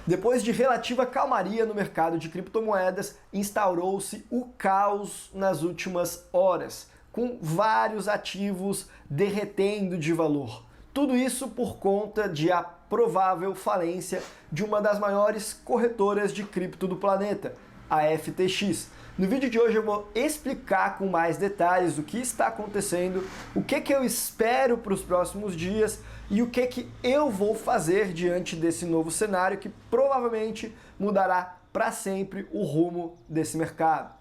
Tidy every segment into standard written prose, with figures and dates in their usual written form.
Depois de relativa calmaria no mercado de criptomoedas, instaurou-se o caos nas últimas horas, com vários ativos derretendo de valor. Tudo isso por conta de a provável falência de uma das maiores corretoras de cripto do planeta, a FTX. No vídeo de hoje eu vou explicar com mais detalhes o que está acontecendo, o que eu espero para os próximos dias e o que eu vou fazer diante desse novo cenário que provavelmente mudará para sempre o rumo desse mercado.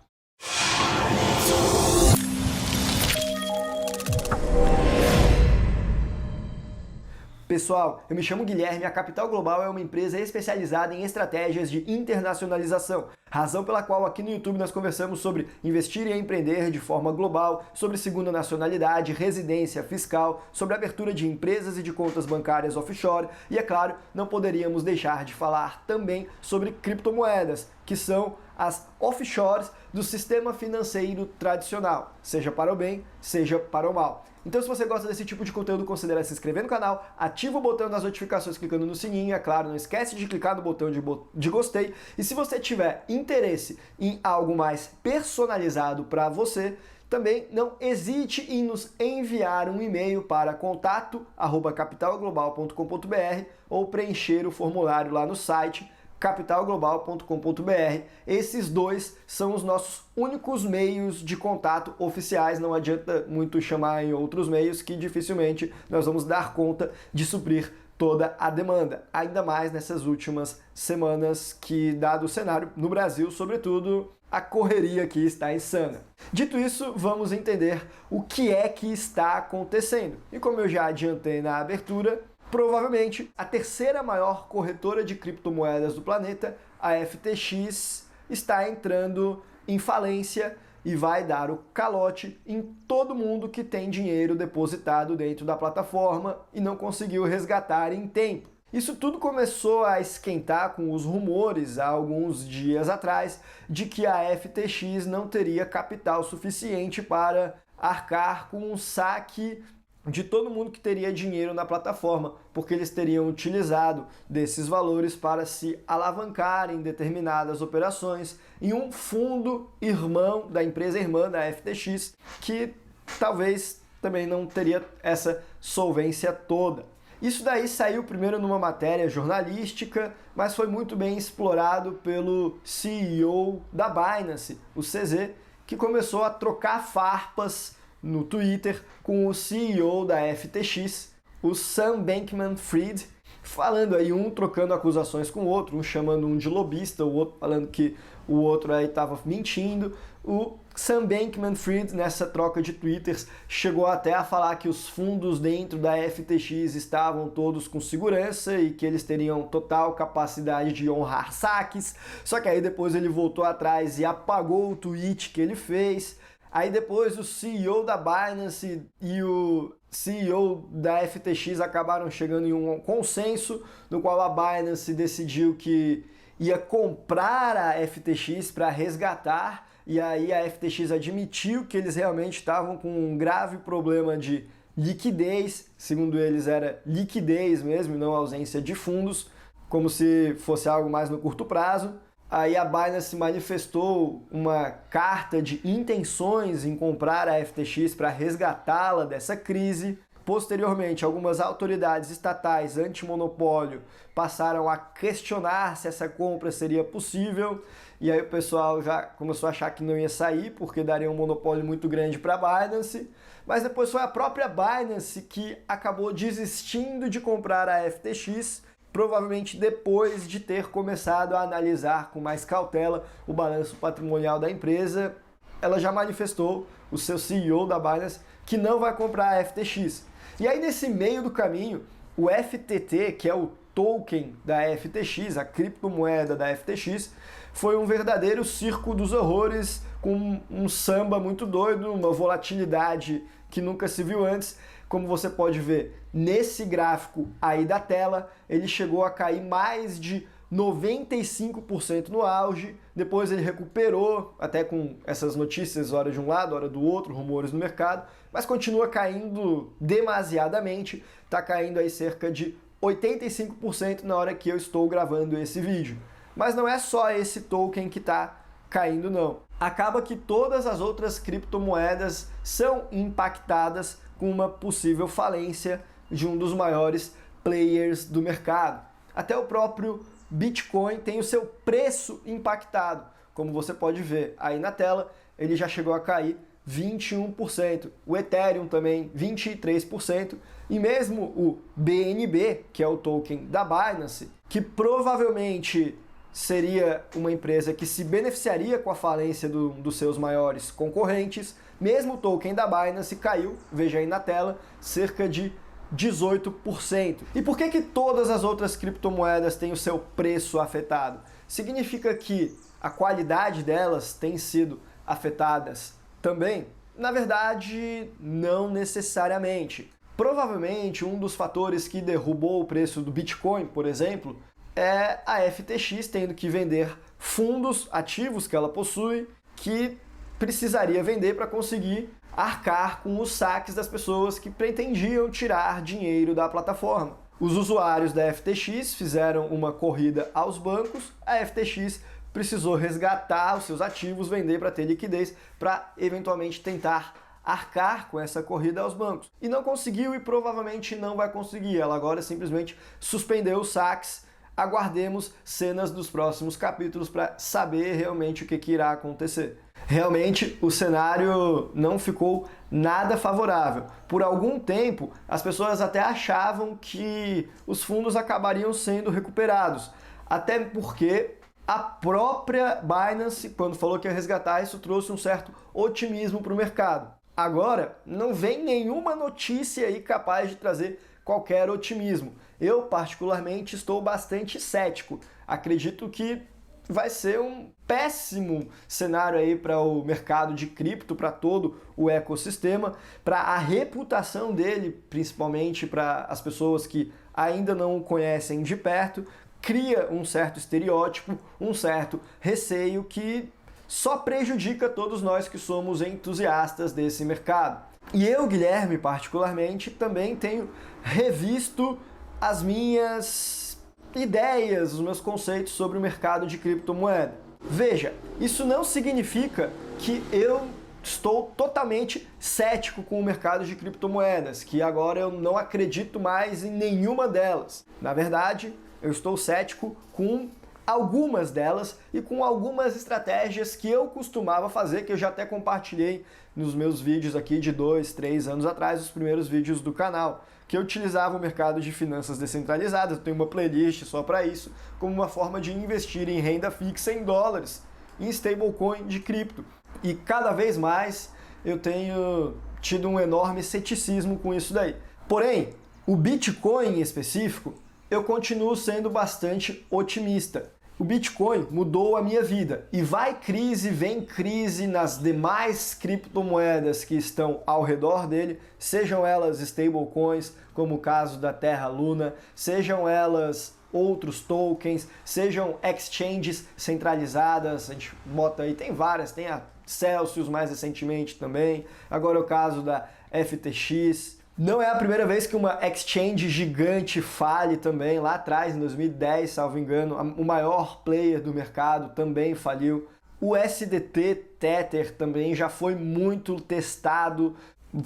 Pessoal, eu me chamo Guilherme, a Capital Global é uma empresa especializada em estratégias de internacionalização, razão pela qual aqui no YouTube nós conversamos sobre investir e empreender de forma global, sobre segunda nacionalidade, residência fiscal, sobre abertura de empresas e de contas bancárias offshore e, é claro, não poderíamos deixar de falar também sobre criptomoedas, que são as offshores do sistema financeiro tradicional, seja para o bem, seja para o mal. Então, se você gosta desse tipo de conteúdo, considere se inscrever no canal, ativa o botão das notificações clicando no sininho, é claro, não esquece de clicar no botão de gostei. E se você tiver interesse em algo mais personalizado para você, também não hesite em nos enviar um e-mail para contato@capitalglobal.com.br ou preencher o formulário lá no site capitalglobal.com.br. Esses dois são os nossos únicos meios de contato oficiais, não adianta muito chamar em outros meios que dificilmente nós vamos dar conta de suprir toda a demanda, ainda mais nessas últimas semanas que, dado o cenário no Brasil, sobretudo, a correria aqui está insana. Dito isso, vamos entender o que é que está acontecendo. E como eu já adiantei na abertura, provavelmente a terceira maior corretora de criptomoedas do planeta, a FTX, está entrando em falência e vai dar o calote em todo mundo que tem dinheiro depositado dentro da plataforma e não conseguiu resgatar em tempo. Isso tudo começou a esquentar com os rumores há alguns dias atrás de que a FTX não teria capital suficiente para arcar com um saque de todo mundo que teria dinheiro na plataforma, porque eles teriam utilizado desses valores para se alavancar em determinadas operações em um fundo irmão da empresa irmã da FTX, que talvez também não teria essa solvência toda. Isso daí saiu primeiro numa matéria jornalística, mas foi muito bem explorado pelo CEO da Binance, o CZ, que começou a trocar farpas no Twitter com o CEO da FTX, o Sam Bankman-Fried, falando aí, um trocando acusações com o outro, um chamando um de lobista, o outro falando que o outro aí estava mentindo. O Sam Bankman-Fried, nessa troca de twitters, chegou até a falar que os fundos dentro da FTX estavam todos com segurança e que eles teriam total capacidade de honrar saques, só que aí depois ele voltou atrás e apagou o tweet que ele fez. Aí depois o CEO da Binance e o CEO da FTX acabaram chegando em um consenso no qual a Binance decidiu que ia comprar a FTX para resgatar, e aí a FTX admitiu que eles realmente estavam com um grave problema de liquidez, segundo eles era liquidez mesmo, não ausência de fundos, como se fosse algo mais no curto prazo. Aí a Binance manifestou uma carta de intenções em comprar a FTX para resgatá-la dessa crise. Posteriormente, algumas autoridades estatais antimonopólio passaram a questionar se essa compra seria possível, e aí o pessoal já começou a achar que não ia sair porque daria um monopólio muito grande para a Binance, mas depois foi a própria Binance que acabou desistindo de comprar a FTX, provavelmente depois de ter começado a analisar com mais cautela o balanço patrimonial da empresa. Ela já manifestou, o seu CEO da Binance, que não vai comprar a FTX. E aí, nesse meio do caminho, o FTT, que é o token da FTX, a criptomoeda da FTX, foi um verdadeiro circo dos horrores, com um samba muito doido, uma volatilidade que nunca se viu antes. Como você pode ver nesse gráfico aí da tela, ele chegou a cair mais de 95% no auge, depois ele recuperou, até com essas notícias, hora de um lado, hora do outro, rumores no mercado, mas continua caindo demasiadamente, está caindo aí cerca de 85% na hora que eu estou gravando esse vídeo. Mas não é só esse token que está caindo, não. Acaba que todas as outras criptomoedas são impactadas com uma possível falência de um dos maiores players do mercado. Até o próprio Bitcoin tem o seu preço impactado. Como você pode ver aí na tela, ele já chegou a cair 21%. O Ethereum também 23%. E mesmo o BNB, que é o token da Binance, que provavelmente seria uma empresa que se beneficiaria com a falência dos seus maiores concorrentes, mesmo o token da Binance caiu, veja aí na tela, cerca de 18%. E por que todas as outras criptomoedas têm o seu preço afetado? Significa que a qualidade delas tem sido afetadas também? Na verdade, não necessariamente. Provavelmente um dos fatores que derrubou o preço do Bitcoin, por exemplo, é a FTX tendo que vender fundos ativos que ela possui, que precisaria vender para conseguir arcar com os saques das pessoas que pretendiam tirar dinheiro da plataforma. Os usuários da FTX fizeram uma corrida aos bancos, a FTX precisou resgatar os seus ativos, vender para ter liquidez, para eventualmente tentar arcar com essa corrida aos bancos. E não conseguiu e provavelmente não vai conseguir. Ela agora simplesmente suspendeu os saques. Aguardemos cenas dos próximos capítulos para saber realmente o que irá acontecer. Realmente o cenário não ficou nada favorável. Por algum tempo, as pessoas até achavam que os fundos acabariam sendo recuperados. Até porque a própria Binance, quando falou que ia resgatar, isso trouxe um certo otimismo para o mercado. Agora, não vem nenhuma notícia aí capaz de trazer qualquer otimismo. Eu, particularmente, estou bastante cético. Acredito que vai ser um péssimo cenário aí para o mercado de cripto, para todo o ecossistema, para a reputação dele, principalmente para as pessoas que ainda não o conhecem de perto, cria um certo estereótipo, um certo receio que só prejudica todos nós que somos entusiastas desse mercado. E eu, Guilherme, particularmente, também tenho revisto as minhas ideias, os meus conceitos sobre o mercado de criptomoeda. Veja, isso não significa que eu estou totalmente cético com o mercado de criptomoedas, que agora eu não acredito mais em nenhuma delas. Na verdade, eu estou cético com algumas delas e com algumas estratégias que eu costumava fazer, que eu já até compartilhei nos meus vídeos aqui de 2, 3 anos atrás, os primeiros vídeos do canal, que eu utilizava o mercado de finanças descentralizadas, eu tenho uma playlist só para isso, como uma forma de investir em renda fixa em dólares, em stablecoin de cripto. E cada vez mais eu tenho tido um enorme ceticismo com isso daí. Porém, o Bitcoin em específico, eu continuo sendo bastante otimista. O Bitcoin mudou a minha vida e vai crise, vem crise nas demais criptomoedas que estão ao redor dele, sejam elas stablecoins, como o caso da Terra Luna, sejam elas outros tokens, sejam exchanges centralizadas, a gente bota aí, tem várias, tem a Celsius mais recentemente também, agora é o caso da FTX. Não é a primeira vez que uma exchange gigante fale também. Lá atrás, em 2010, salvo engano, o maior player do mercado também faliu. O USDT Tether também já foi muito testado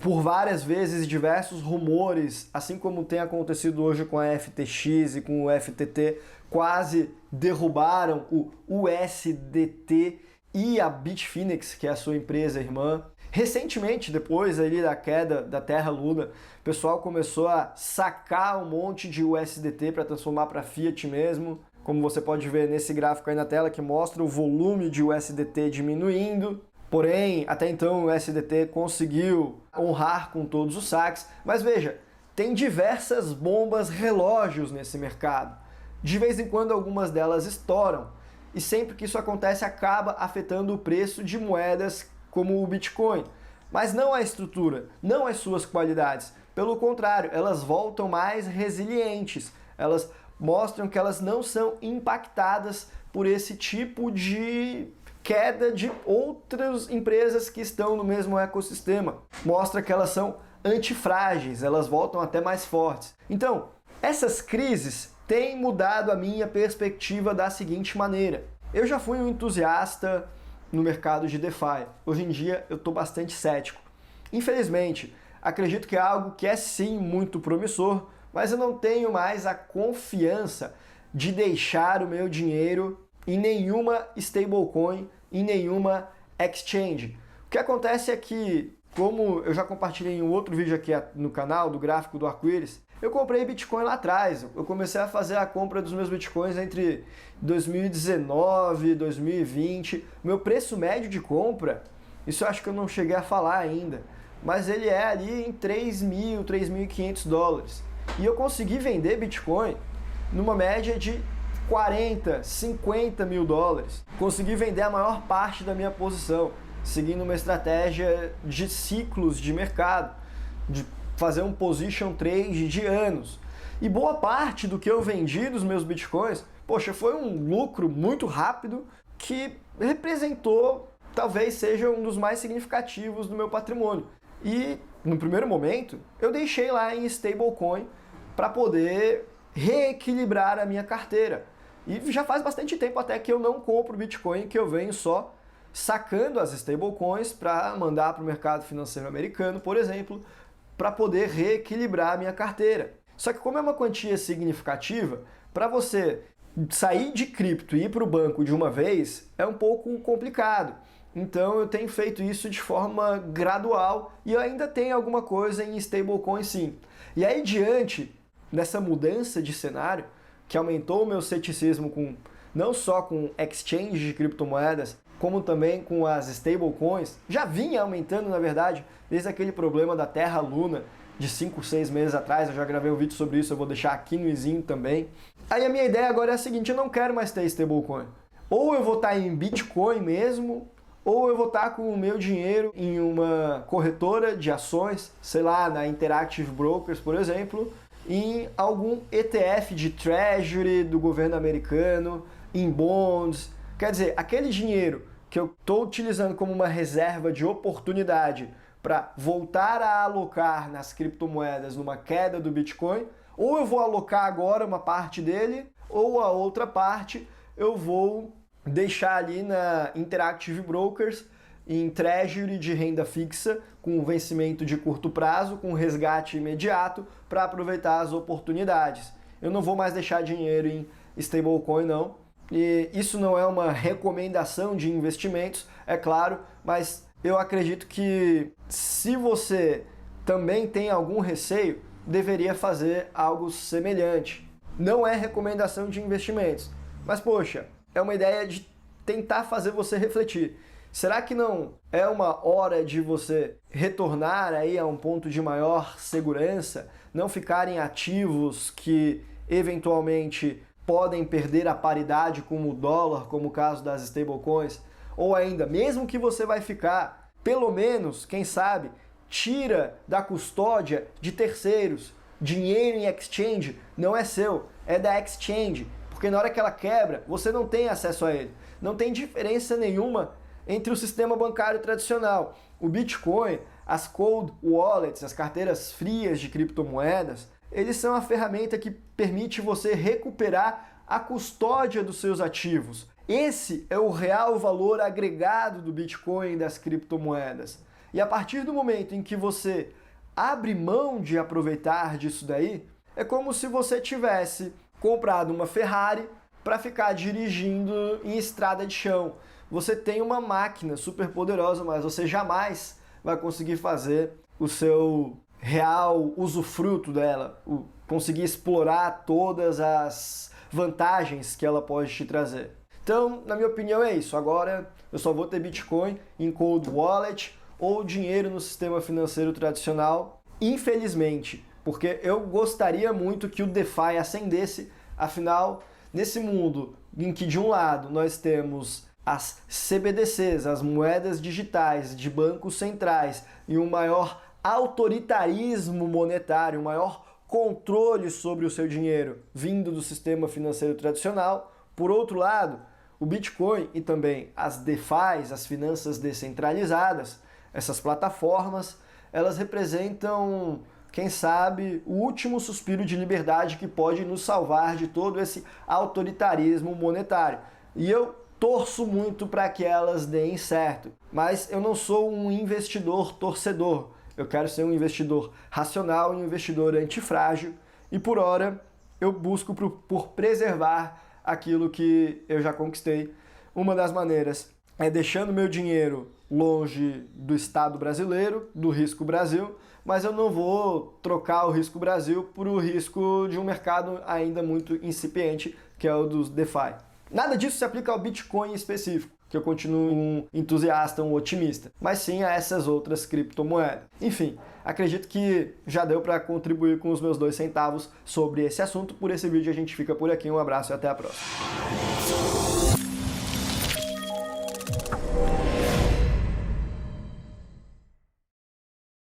por várias vezes, diversos rumores, assim como tem acontecido hoje com a FTX e com o FTT, quase derrubaram o USDT e a Bitfinex, que é a sua empresa irmã. Recentemente, depois ali da queda da Terra Luna, o pessoal começou a sacar um monte de USDT para transformar para Fiat mesmo, como você pode ver nesse gráfico aí na tela que mostra o volume de USDT diminuindo. Porém, até então o USDT conseguiu honrar com todos os saques, mas veja, tem diversas bombas relógios nesse mercado. De vez em quando algumas delas estouram, e sempre que isso acontece acaba afetando o preço de moedas como o Bitcoin, mas não a estrutura, não as suas qualidades. Pelo contrário, elas voltam mais resilientes, elas mostram que elas não são impactadas por esse tipo de queda de outras empresas que estão no mesmo ecossistema. Mostra que elas são antifrágeis, elas voltam até mais fortes. Então, Essas crises têm mudado a minha perspectiva da seguinte maneira. Eu já fui um entusiasta no mercado de DeFi. Hoje em dia eu estou bastante cético. Infelizmente, acredito que é algo que é sim muito promissor, mas eu não tenho mais a confiança de deixar o meu dinheiro em nenhuma stablecoin, em nenhuma exchange. O que acontece é que, como eu já compartilhei em um outro vídeo aqui no canal, do gráfico do arco-íris, eu comprei Bitcoin lá atrás. Eu comecei a fazer a compra dos meus Bitcoins entre 2019 e 2020. Meu preço médio de compra, isso eu acho que eu não cheguei a falar ainda, mas ele é ali em 3.000, 3.500 dólares. E eu consegui vender Bitcoin numa média de 40, 50 mil dólares. Consegui vender a maior parte da minha posição, seguindo uma estratégia de ciclos de mercado, de fazer um position trade de anos. E boa parte do que eu vendi dos meus Bitcoins, poxa, foi um lucro muito rápido que representou, talvez seja um dos mais significativos do meu patrimônio. E no primeiro momento, eu deixei lá em stablecoin para poder reequilibrar a minha carteira. E já faz bastante tempo até que eu não compro Bitcoin, que eu venho só sacando as stablecoins para mandar para o mercado financeiro americano, por exemplo, para poder reequilibrar a minha carteira. Só que como é uma quantia significativa, para você sair de cripto e ir para o banco de uma vez é um pouco complicado. Então eu tenho feito isso de forma gradual e eu ainda tenho alguma coisa em stablecoin sim. E aí diante dessa mudança de cenário, que aumentou o meu ceticismo não só com exchange de criptomoedas, como também com as stablecoins, já vinha aumentando, na verdade, desde aquele problema da Terra Luna de 5, 6 meses atrás. Eu já gravei um vídeo sobre isso, eu vou deixar aqui no izinho também. Aí a minha ideia agora é a seguinte, eu não quero mais ter stablecoin. Ou eu vou estar em Bitcoin mesmo, ou eu vou estar com o meu dinheiro em uma corretora de ações, sei lá, na Interactive Brokers, por exemplo, em algum ETF de Treasury do governo americano, em bonds. Quer dizer, aquele dinheiro que eu estou utilizando como uma reserva de oportunidade para voltar a alocar nas criptomoedas numa queda do Bitcoin, ou eu vou alocar agora uma parte dele, ou a outra parte eu vou deixar ali na Interactive Brokers, em Treasury de renda fixa, com vencimento de curto prazo, com resgate imediato, para aproveitar as oportunidades. Eu não vou mais deixar dinheiro em stablecoin, não. E isso não é uma recomendação de investimentos, é claro, mas eu acredito que se você também tem algum receio, deveria fazer algo semelhante. Não é recomendação de investimentos, mas poxa, é uma ideia de tentar fazer você refletir. Será que não é uma hora de você retornar aí a um ponto de maior segurança, não ficar em ativos que eventualmente podem perder a paridade como o dólar, como o caso das stablecoins, ou ainda, mesmo que você vai ficar, pelo menos, quem sabe, tira da custódia de terceiros. Dinheiro em exchange não é seu, é da exchange, porque na hora que ela quebra, você não tem acesso a ele. Não tem diferença nenhuma entre o sistema bancário tradicional. O Bitcoin, as cold wallets, as carteiras frias de criptomoedas, eles são a ferramenta que permite você recuperar a custódia dos seus ativos. Esse é o real valor agregado do Bitcoin e das criptomoedas. E a partir do momento em que você abre mão de aproveitar disso daí, é como se você tivesse comprado uma Ferrari para ficar dirigindo em estrada de chão. Você tem uma máquina super poderosa, mas você jamais vai conseguir fazer o seu real usufruto dela, conseguir explorar todas as vantagens que ela pode te trazer. Então, na minha opinião, é isso. Agora eu só vou ter Bitcoin em cold wallet ou dinheiro no sistema financeiro tradicional, infelizmente, porque eu gostaria muito que o DeFi ascendesse. Afinal, nesse mundo em que de um lado nós temos as CBDCs, as moedas digitais de bancos centrais e um maior autoritarismo monetário, um maior controle sobre o seu dinheiro vindo do sistema financeiro tradicional, por outro lado, o Bitcoin e também as DeFis, as finanças descentralizadas, essas plataformas, elas representam quem sabe, o último suspiro de liberdade que pode nos salvar de todo esse autoritarismo monetário. E eu torço muito para que elas deem certo. Mas eu não sou um investidor torcedor. Eu quero ser um investidor racional e um investidor antifrágil. E por hora, eu busco por preservar aquilo que eu já conquistei. Uma das maneiras é deixando meu dinheiro longe do Estado brasileiro, do risco Brasil, mas eu não vou trocar o risco Brasil por o risco de um mercado ainda muito incipiente, que é o dos DeFi. Nada disso se aplica ao Bitcoin em específico, que eu continuo um entusiasta, um otimista, mas sim a essas outras criptomoedas. Enfim, acredito que já deu para contribuir com os meus 2 centavos sobre esse assunto. Por esse vídeo a gente fica por aqui, um abraço e até a próxima.